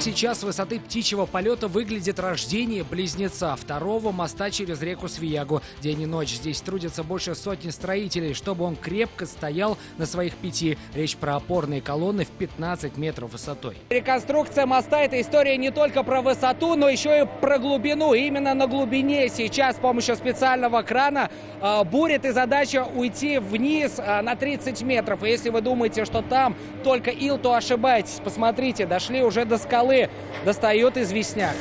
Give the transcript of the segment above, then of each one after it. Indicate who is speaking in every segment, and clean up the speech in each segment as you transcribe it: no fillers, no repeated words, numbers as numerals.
Speaker 1: как сейчас с высоты птичьего полета выглядит рождение близнеца второго моста через реку Свиягу. День и ночь здесь трудятся больше сотни строителей, чтобы он крепко стоял на своих 5. Речь про опорные колонны в 15 метров высотой. Реконструкция моста – это история не только про высоту, но еще и про глубину. Именно на глубине сейчас с помощью специального крана бурят, и задача уйти вниз на 30 метров. И если вы думаете, что там только ил, то ошибаетесь. Посмотрите, дошли уже до скалы, достает известняк.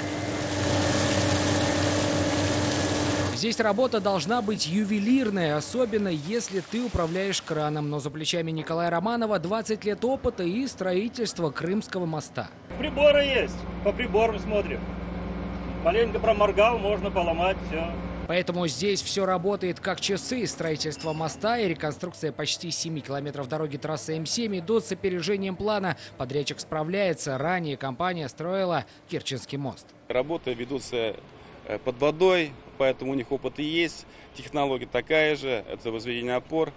Speaker 1: Здесь работа должна быть ювелирная, особенно если ты управляешь краном. Но за плечами Николая Романова 20 лет опыта и строительства Крымского моста.
Speaker 2: Приборы есть, по приборам смотрим. Маленько проморгал, можно поломать, все.
Speaker 1: Поэтому здесь все работает как часы. Строительство моста и реконструкция почти 7 километров дороги трассы М7 идут с опережением плана. Подрядчик справляется. Ранее компания строила Керченский мост.
Speaker 3: Работы ведутся под водой, поэтому у них опыт и есть. Технология такая же, это возведение опор.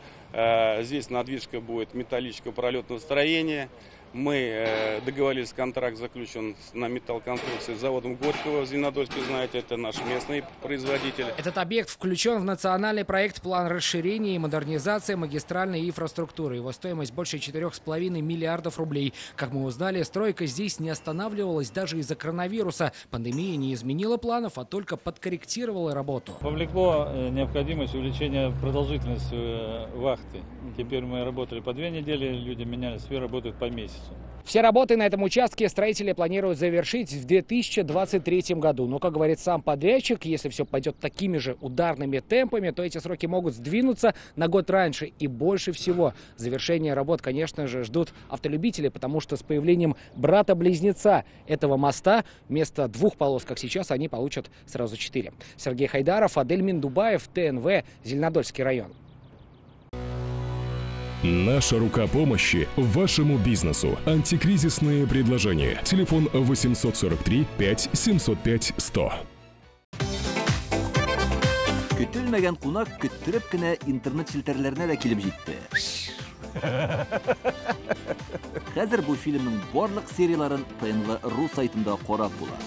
Speaker 3: Здесь надвижка будет металлического пролетного строения. Мы договорились, контракт заключен на металлоконструкции с заводом Горького в Зеленодольске, знаете, это наш местный производитель.
Speaker 1: Этот объект включен в национальный проект «План расширения и модернизации магистральной инфраструктуры». Его стоимость больше 4,5 миллиардов рублей. Как мы узнали, стройка здесь не останавливалась даже из-за коронавируса. Пандемия не изменила планов, а только подкорректировала работу.
Speaker 4: Повлекло необходимость увеличения продолжительности вахты. Теперь мы работали по 2 недели, люди менялись, все работают по месяцу.
Speaker 1: Все работы на этом участке строители планируют завершить в 2023 году. Но, как говорит сам подрядчик, если все пойдет такими же ударными темпами, то эти сроки могут сдвинуться на год раньше. И больше всего завершение работ, конечно же, ждут автолюбители, потому что с появлением брата-близнеца этого моста вместо 2 полос, как сейчас, они получат сразу 4. Сергей Хайдаров, Адель Миндубаев, ТНВ, Зеленодольский район.
Speaker 5: Наша рука помощи вашему бизнесу. Антикризисные предложения. Телефон 843 5 705 100.
Speaker 6: Көтелмәгән кунак көттөреп кенә интернет челтәрләренә дә килеп җитте. Хәзер бу фильмның барлык серияларын ТНВ.ру сайтында карап була.